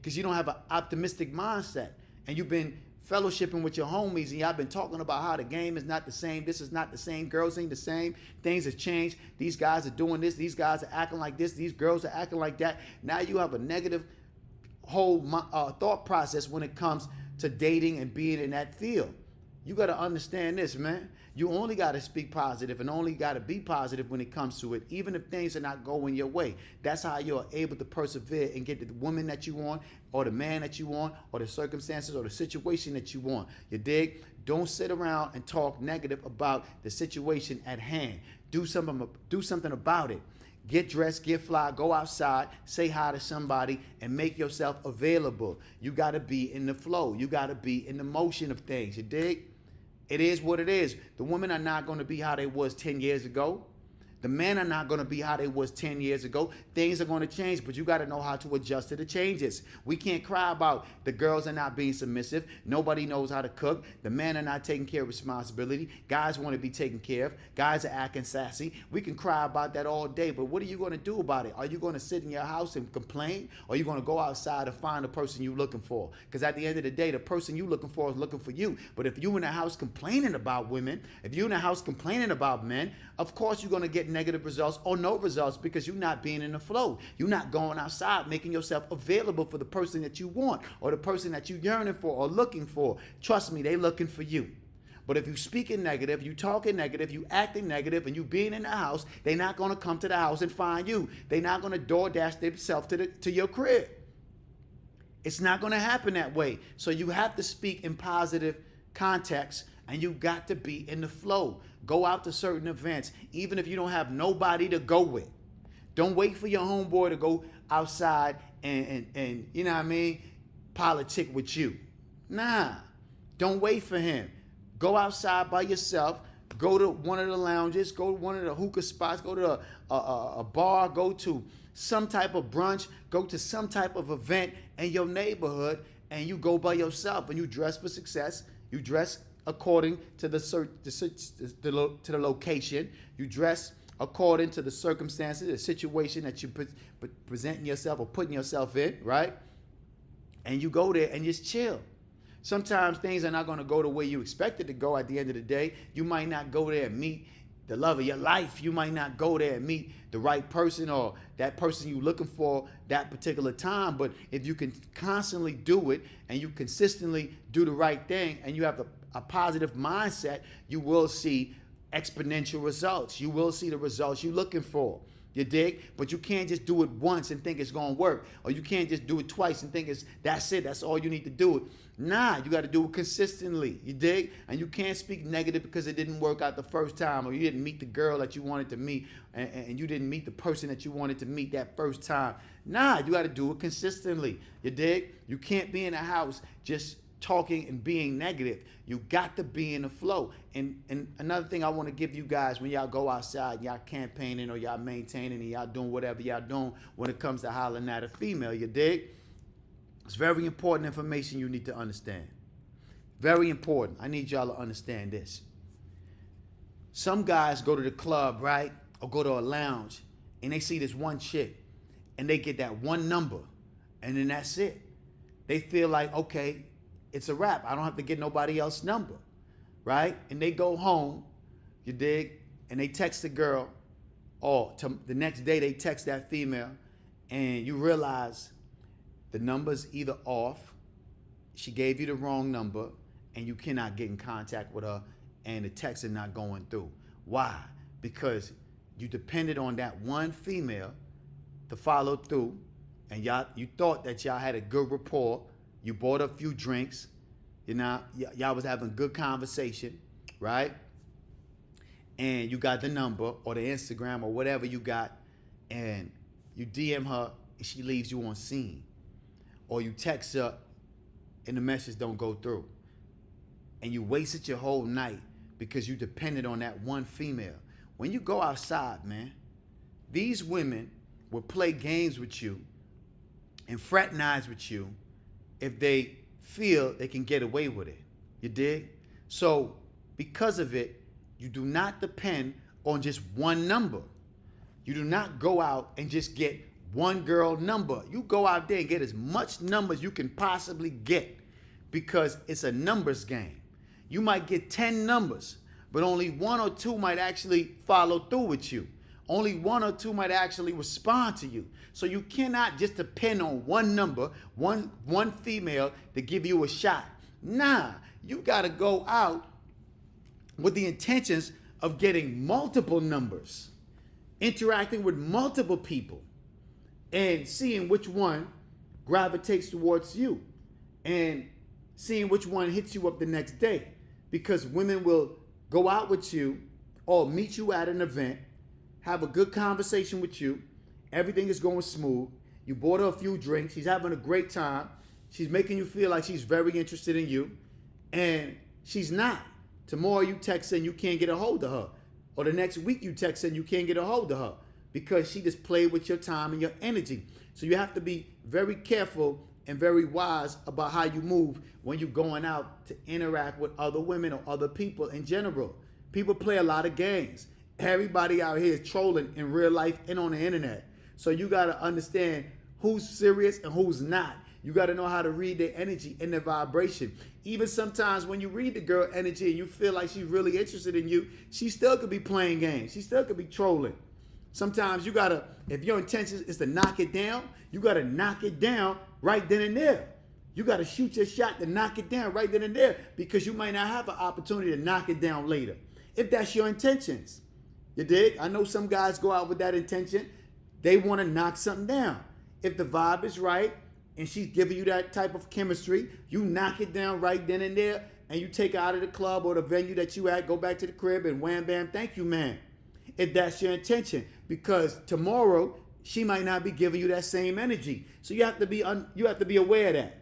Because you don't have an optimistic mindset. And you've been fellowshipping with your homies and y'all been talking about how the game is not the same. This is not the same. Girls ain't the same. Things have changed. These guys are doing this. These guys are acting like this. These girls are acting like that. Now you have a negative whole thought process when it comes to dating and being in that field. You got to understand this, man. You only got to speak positive and only got to be positive when it comes to it, even if things are not going your way. That's how you're able to persevere and get the woman that you want or the man that you want or the circumstances or the situation that you want. You dig? Don't sit around and talk negative about the situation at hand. Do something about it. Get dressed, get fly, go outside, say hi to somebody, and make yourself available. You got to be in the flow. You got to be in the motion of things. You dig? It is what it is. The women are not going to be how they was 10 years ago. The men are not going to be how they was 10 years ago. Things are going to change, but you got to know how to adjust to the changes. We can't cry about the girls are not being submissive. Nobody knows how to cook. The men are not taking care of responsibility. Guys want to be taken care of. Guys are acting sassy. We can cry about that all day, but what are you going to do about it? Are you going to sit in your house and complain? Or are you going to go outside and find the person you're looking for? Because at the end of the day, the person you're looking for is looking for you. But if you're in the house complaining about women, if you're in the house complaining about men, of course you're going to get negative results or no results because you're not being in the flow. You're not going outside, making yourself available for the person that you want or the person that you're yearning for or looking for. Trust me, they're looking for you. But if you speaking negative, you talking negative, you acting negative, and you being in the house, they're not going to come to the house and find you. They're not going to DoorDash themselves to your crib. It's not going to happen that way. So you have to speak in positive context, and you got to be in the flow. Go out to certain events, even if you don't have nobody to go with. Don't wait for your homeboy to go outside and you know what I mean, politic with you. Nah, don't wait for him. Go outside by yourself. Go to one of the lounges. Go to one of the hookah spots. Go to a bar. Go to some type of brunch. Go to some type of event in your neighborhood, and you go by yourself and you dress for success. You dress according to the location. You dress according to the circumstances, the situation that you presenting yourself or putting yourself in, right? And you go there and just chill. Sometimes things are not going to go the way you expect it to go at the end of the day. You might not go there and meet the love of your life. You might not go there and meet the right person or that person you're looking for that particular time. But if you can constantly do it and you consistently do the right thing and you have a positive mindset, you will see exponential results. You will see the results you're looking for. You dig? But you can't just do it once and think it's going to work. Or you can't just do it twice and think that's it. That's all you need to do. Nah, you got to do it consistently. You dig? And you can't speak negative because it didn't work out the first time or you didn't meet the girl that you wanted to meet and you didn't meet the person that you wanted to meet that first time. Nah, you got to do it consistently. You dig? You can't be in a house just talking and being negative. You got to be in the flow. And another thing I want to give you guys when y'all go outside, y'all campaigning or y'all maintaining and y'all doing whatever y'all doing when it comes to hollering at a female, you dig? It's very important information you need to understand. Very important. I need y'all to understand this. Some guys go to the club, right? Or go to a lounge and they see this one chick and they get that one number and then that's it. They feel like, okay, it's a wrap. I don't have to get nobody else's number, right? And they go home, you dig, and they text the girl, or the next day they text that female, and you realize the number's either off, she gave you the wrong number, and you cannot get in contact with her, and the text is not going through. Why? Because you depended on that one female to follow through, and you thought that y'all had a good rapport. You bought a few drinks, you know, y'all was having good conversation, right? And you got the number or the Instagram or whatever you got, and you DM her and she leaves you on scene. Or you text her and the message don't go through. And you wasted your whole night because you depended on that one female. When you go outside, man, these women will play games with you and fraternize with you if they feel they can get away with it. You dig? So because of it, you do not depend on just one number. You do not go out and just get one girl number. You go out there and get as much numbers you can possibly get, because it's a numbers game. You might get 10 numbers, but only 1 or 2 might actually follow through with you. Only 1 or 2 might actually respond to you. So you cannot just depend on one number, one female to give you a shot. Nah, you got to go out with the intentions of getting multiple numbers, interacting with multiple people, and seeing which one gravitates towards you, and seeing which one hits you up the next day. Because women will go out with you or meet you at an event, have a good conversation with you, everything is going smooth, you bought her a few drinks, she's having a great time, she's making you feel like she's very interested in you, and she's not. Tomorrow you text her and you can't get a hold of her. Or the next week you text her and you can't get a hold of her, because she just played with your time and your energy. So you have to be very careful and very wise about how you move when you're going out to interact with other women or other people in general. People play a lot of games. Everybody out here is trolling in real life and on the internet. So you got to understand who's serious and who's not. You got to know how to read their energy and their vibration. Even sometimes when you read the girl energy and you feel like she's really interested in you, she still could be playing games. She still could be trolling. Sometimes you got to, if your intention is to knock it down, you got to knock it down right then and there. You got to shoot your shot to knock it down right then and there, because you might not have an opportunity to knock it down later, if that's your intentions. You dig? I know some guys go out with that intention. They want to knock something down. If the vibe is right and she's giving you that type of chemistry, you knock it down right then and there, and you take her out of the club or the venue that you at, go back to the crib, and wham, bam, thank you, man. If that's your intention, because tomorrow she might not be giving you that same energy. So you have to be aware of that.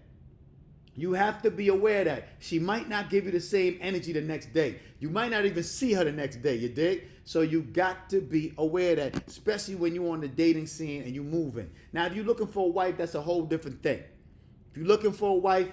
You have to be aware that she might not give you the same energy the next day. You might not even see her the next day, you dig? So you got to be aware of that, especially when you're on the dating scene and you're moving. Now, if you're looking for a wife, that's a whole different thing. If you're looking for a wife,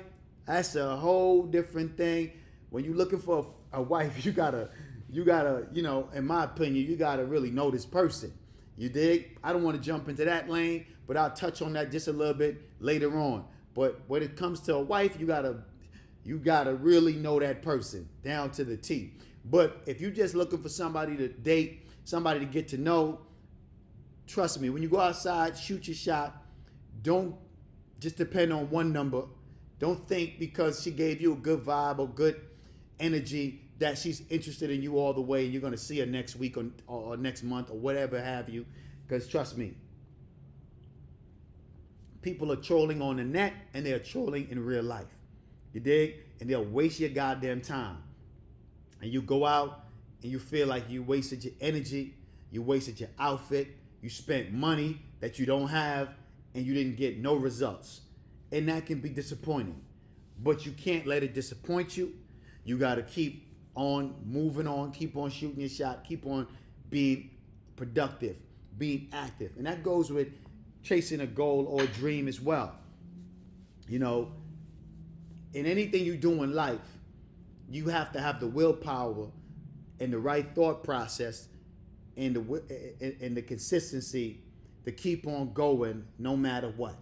that's a whole different thing. When you're looking for a wife, you gotta, you know, in my opinion, you gotta really know this person. You dig? I don't want to jump into that lane, but I'll touch on that just a little bit later on. But when it comes to a wife, you gotta really know that person down to the T. But if you're just looking for somebody to date, somebody to get to know, trust me, when you go outside, shoot your shot. Don't just depend on one number. Don't think because she gave you a good vibe or good energy that she's interested in you all the way and you're going to see her next week or next month or whatever have you. Because trust me, people are trolling on the net and they're trolling in real life. You dig? And they'll waste your goddamn time. And you go out and you feel like you wasted your energy, you wasted your outfit, you spent money that you don't have, and you didn't get no results. And that can be disappointing. But you can't let it disappoint you. You got to keep on moving on, keep on shooting your shot, keep on being productive, being active. And that goes with chasing a goal or a dream as well. You know, in anything you do in life, you have to have the willpower and the right thought process and the consistency to keep on going no matter what.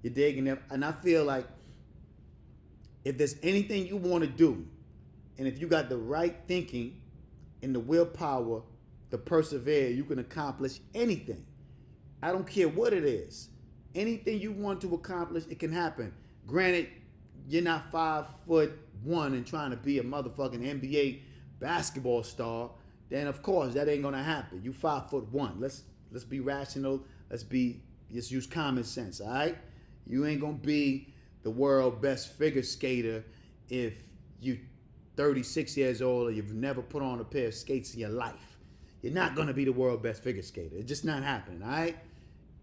You dig? And I feel like if there's anything you want to do, and if you got the right thinking and the willpower to persevere, you can accomplish anything. I don't care what it is. Anything you want to accomplish, it can happen. Granted, you're not 5'1" and trying to be a motherfucking NBA basketball star, then of course that ain't gonna happen. You 5'1". Let's be rational. Just use common sense, all right? You ain't gonna be the world best figure skater if you 36 years old or you've never put on a pair of skates in your life. You're not gonna be the world best figure skater. It's just not happening, all right?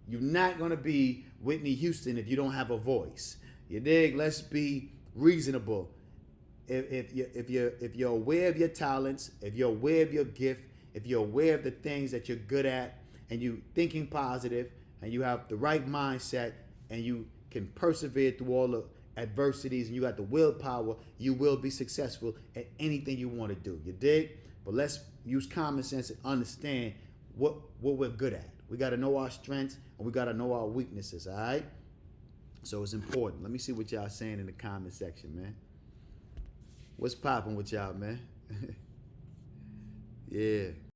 You're not gonna be Whitney Houston if you don't have a voice. You dig? Let's be reasonable. If you're aware of your talents, if you're aware of your gift, if you're aware of the things that you're good at, and you thinking positive, and you have the right mindset, and you can persevere through all the adversities, and you got the willpower, you will be successful at anything you want to do. You dig? But let's use common sense and understand what we're good at. We got to know our strengths and we got to know our weaknesses, all right? So it's important. Let me see what y'all saying in the comment section, man. What's popping with y'all, man? Yeah.